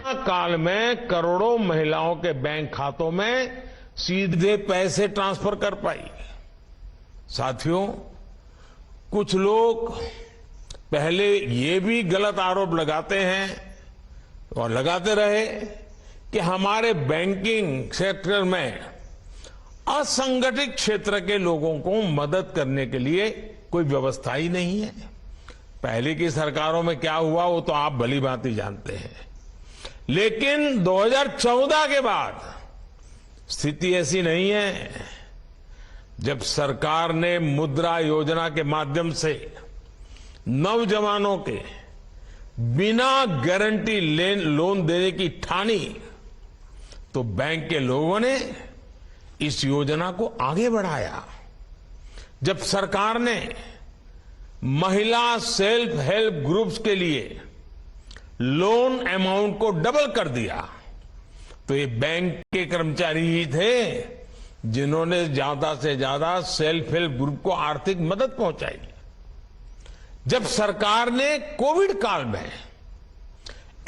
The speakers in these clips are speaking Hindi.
काल में करोड़ों महिलाओं के बैंक खातों में सीधे पैसे ट्रांसफर कर पाई। साथियों, कुछ लोग पहले ये भी गलत आरोप लगाते हैं और लगाते रहे कि हमारे बैंकिंग सेक्टर में असंगठित क्षेत्र के लोगों को मदद करने के लिए कोई व्यवस्था ही नहीं है। पहले की सरकारों में क्या हुआ वो तो आप भली भांति जानते हैं, लेकिन 2014 के बाद स्थिति ऐसी नहीं है। जब सरकार ने मुद्रा योजना के माध्यम से नौजवानों के बिना गारंटी लोन देने की ठानी, तो बैंक के लोगों ने इस योजना को आगे बढ़ाया। जब सरकार ने महिला सेल्फ हेल्प ग्रुप्स के लिए लोन अमाउंट को डबल कर दिया, तो ये बैंक के कर्मचारी ही थे जिन्होंने ज्यादा से ज्यादा सेल्फ हेल्प ग्रुप को आर्थिक मदद पहुंचाई। जब सरकार ने कोविड काल में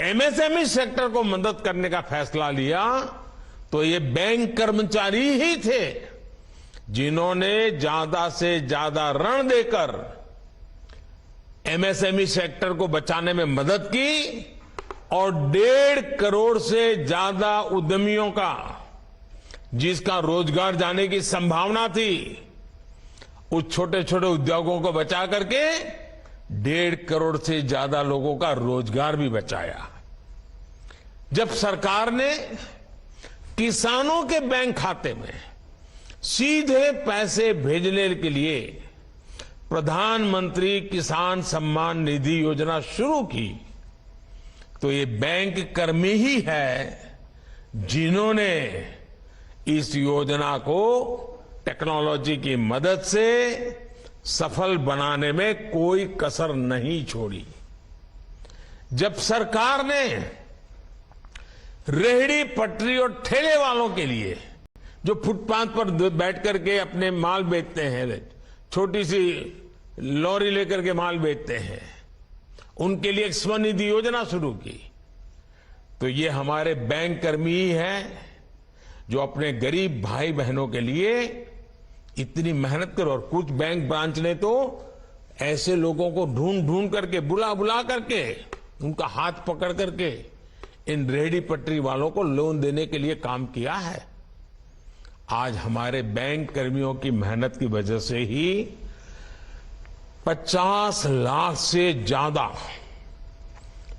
एमएसएमई सेक्टर को मदद करने का फैसला लिया, तो ये बैंक कर्मचारी ही थे जिन्होंने ज्यादा से ज्यादा ऋण देकर एमएसएमई सेक्टर को बचाने में मदद की और 1.5 करोड़ से ज्यादा उद्यमियों का, जिसका रोजगार जाने की संभावना थी, उस छोटे छोटे उद्योगों को बचा करके 1.5 करोड़ से ज्यादा लोगों का रोजगार भी बचाया। जब सरकार ने किसानों के बैंक खाते में सीधे पैसे भेजने के लिए प्रधानमंत्री किसान सम्मान निधि योजना शुरू की, तो ये बैंक कर्मी ही है जिन्होंने इस योजना को टेक्नोलॉजी की मदद से सफल बनाने में कोई कसर नहीं छोड़ी। जब सरकार ने रेहड़ी पटरी और ठेले वालों के लिए, जो फुटपाथ पर बैठ करके अपने माल बेचते हैं, छोटी सी लॉरी लेकर के माल बेचते हैं, उनके लिए एक स्वनिधि योजना शुरू की, तो ये हमारे बैंक कर्मी ही हैं जो अपने गरीब भाई बहनों के लिए इतनी मेहनत कर। और कुछ बैंक ब्रांच ने तो ऐसे लोगों को ढूंढ ढूंढ करके, बुला बुला करके, उनका हाथ पकड़ करके इन रेहड़ी पटरी वालों को लोन देने के लिए काम किया है। आज हमारे बैंक कर्मियों की मेहनत की वजह से ही 50 लाख से ज्यादा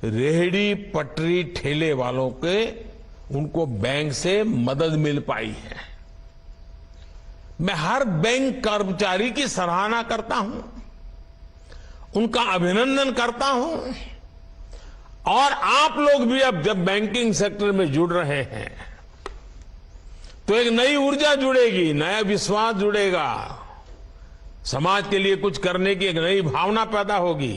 रेहड़ी पटरी ठेले वालों के, उनको बैंक से मदद मिल पाई है। मैं हर बैंक कर्मचारी की सराहना करता हूं, उनका अभिनंदन करता हूं। और आप लोग भी अब जब बैंकिंग सेक्टर में जुड़ रहे हैं, तो एक नई ऊर्जा जुड़ेगी, नया विश्वास जुड़ेगा, समाज के लिए कुछ करने की एक नई भावना पैदा होगी।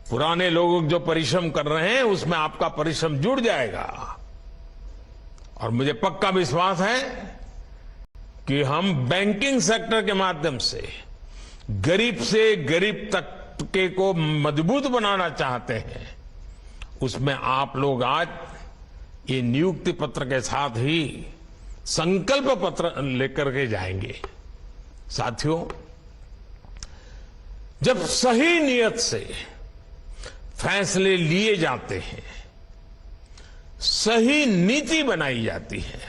पुराने लोग जो परिश्रम कर रहे हैं, उसमें आपका परिश्रम जुड़ जाएगा। और मुझे पक्का विश्वास है कि हम बैंकिंग सेक्टर के माध्यम से गरीब तबके को मजबूत बनाना चाहते हैं। उसमें आप लोग आज ये नियुक्ति पत्र के साथ ही संकल्प पत्र लेकर के जाएंगे। साथियों, जब सही नियत से फैसले लिए जाते हैं, सही नीति बनाई जाती है,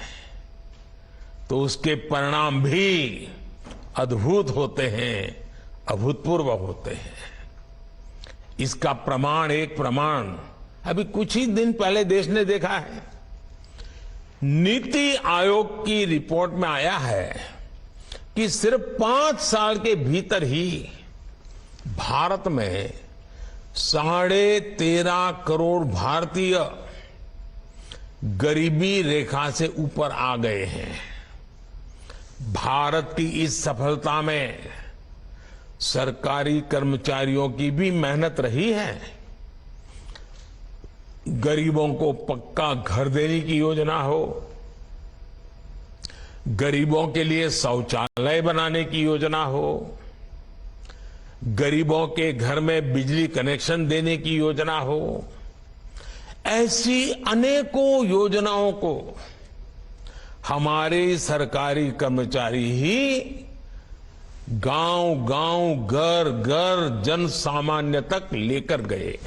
तो उसके परिणाम भी अद्भुत होते हैं, अभूतपूर्व होते हैं। इसका एक प्रमाण अभी कुछ ही दिन पहले देश ने देखा है। नीति आयोग की रिपोर्ट में आया है कि सिर्फ 5 साल के भीतर ही भारत में 13.5 करोड़ भारतीय गरीबी रेखा से ऊपर आ गए हैं। भारत की इस सफलता में सरकारी कर्मचारियों की भी मेहनत रही है। गरीबों को पक्का घर देने की योजना हो, गरीबों के लिए शौचालय बनाने की योजना हो, गरीबों के घर में बिजली कनेक्शन देने की योजना हो, ऐसी अनेकों योजनाओं को हमारे सरकारी कर्मचारी ही गांव-गांव, घर-घर, जन सामान्य तक लेकर गए।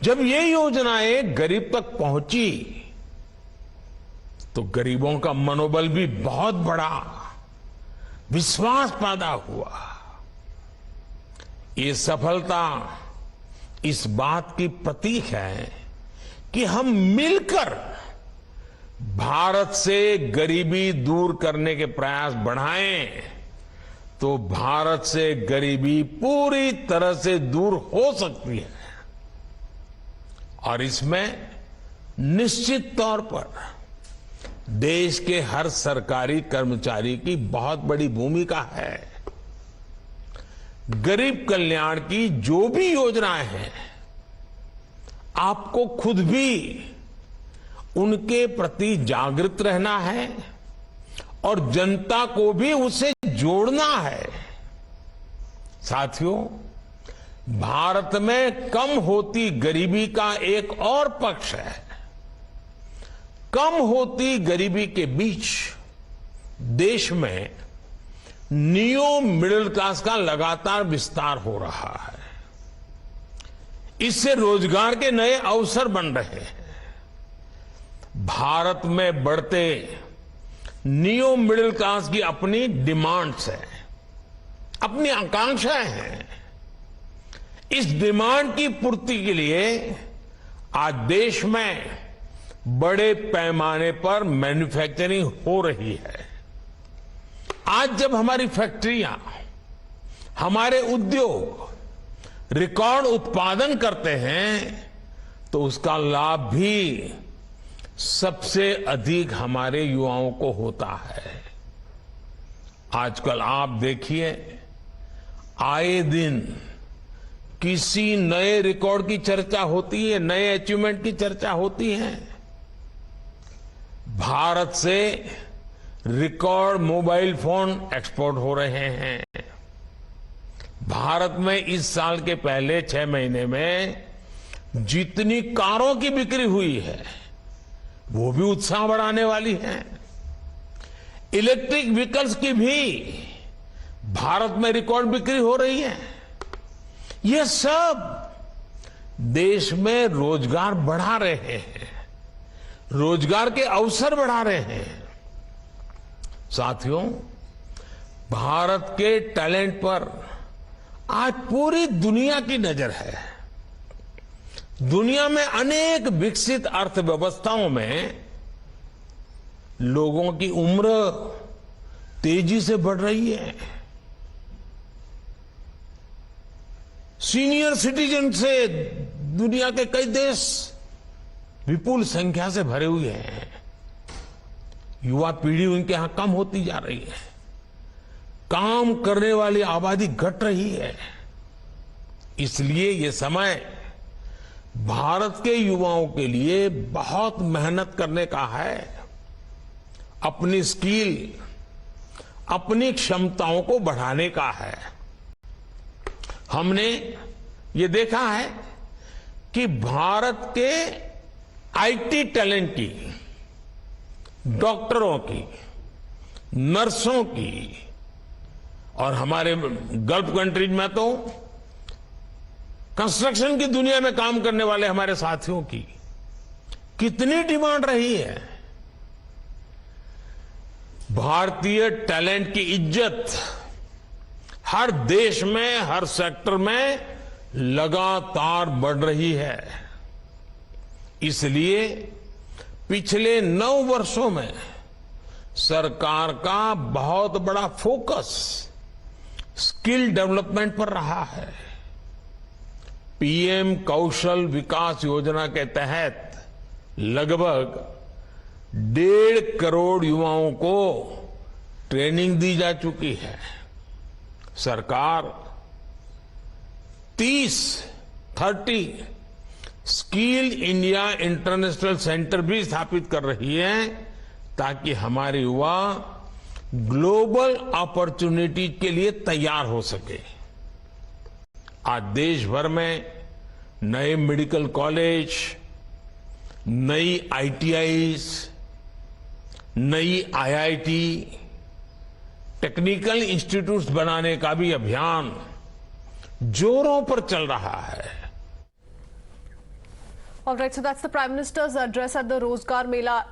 जब ये योजनाएं गरीब तक पहुंची तो गरीबों का मनोबल भी बहुत बढ़ा, विश्वास पैदा हुआ। ये सफलता इस बात की प्रतीक है कि हम मिलकर भारत से गरीबी दूर करने के प्रयास बढ़ाएं तो भारत से गरीबी पूरी तरह से दूर हो सकती है। और इसमें निश्चित तौर पर देश के हर सरकारी कर्मचारी की बहुत बड़ी भूमिका है। गरीब कल्याण की जो भी योजनाएं हैं, आपको खुद भी उनके प्रति जागृत रहना है और जनता को भी उससे जोड़ना है। साथियों, भारत में कम होती गरीबी का एक और पक्ष है। कम होती गरीबी के बीच देश में नियो मिडिल क्लास का लगातार विस्तार हो रहा है। इससे रोजगार के नए अवसर बन रहे हैं। भारत में बढ़ते नियो मिडिल क्लास की अपनी डिमांड्स है, अपनी आकांक्षाएं हैं। इस डिमांड की पूर्ति के लिए आज देश में बड़े पैमाने पर मैन्युफैक्चरिंग हो रही है। आज जब हमारी फैक्ट्रियां, हमारे उद्योग रिकॉर्ड उत्पादन करते हैं तो उसका लाभ भी सबसे अधिक हमारे युवाओं को होता है। आजकल आप देखिए, आए दिन किसी नए रिकॉर्ड की चर्चा होती है, नए अचीवमेंट की चर्चा होती है। भारत से रिकॉर्ड मोबाइल फोन एक्सपोर्ट हो रहे हैं। भारत में इस साल के पहले 6 महीने में जितनी कारों की बिक्री हुई है वो भी उत्साह बढ़ाने वाली है। इलेक्ट्रिक व्हीकल्स की भी भारत में रिकॉर्ड बिक्री हो रही है। ये सब देश में रोजगार बढ़ा रहे हैं, रोजगार के अवसर बढ़ा रहे हैं। साथियों, भारत के टैलेंट पर आज पूरी दुनिया की नजर है। दुनिया में अनेक विकसित अर्थव्यवस्थाओं में लोगों की उम्र तेजी से बढ़ रही है। सीनियर सिटीजन से दुनिया के कई देश विपुल संख्या से भरे हुए हैं। युवा पीढ़ी उनके यहां कम होती जा रही है। काम करने वाली आबादी घट रही है। इसलिए ये समय भारत के युवाओं के लिए बहुत मेहनत करने का है। अपनी स्किल, अपनी क्षमताओं को बढ़ाने का है। हमने ये देखा है कि भारत के आईटी टैलेंट की, डॉक्टरों की, नर्सों की और हमारे गल्फ कंट्रीज में तो कंस्ट्रक्शन की दुनिया में काम करने वाले हमारे साथियों की कितनी डिमांड रही है। भारतीय टैलेंट की इज्जत हर देश में, हर सेक्टर में लगातार बढ़ रही है। इसलिए पिछले 9 वर्षों में सरकार का बहुत बड़ा फोकस स्किल डेवलपमेंट पर रहा है। पीएम कौशल विकास योजना के तहत लगभग 1.5 करोड़ युवाओं को ट्रेनिंग दी जा चुकी है। सरकार 30 स्किल इंडिया इंटरनेशनल सेंटर भी स्थापित कर रही है ताकि हमारे युवा ग्लोबल अपॉर्चुनिटी के लिए तैयार हो सके। आज देश भर में नए मेडिकल कॉलेज, नई आईटीआईज, नई आईआईटी, टेक्निकल इंस्टीट्यूट्स बनाने का भी अभियान जोरों पर चल रहा है। All right, so that's the Prime Minister's address at the Rozgar Mela.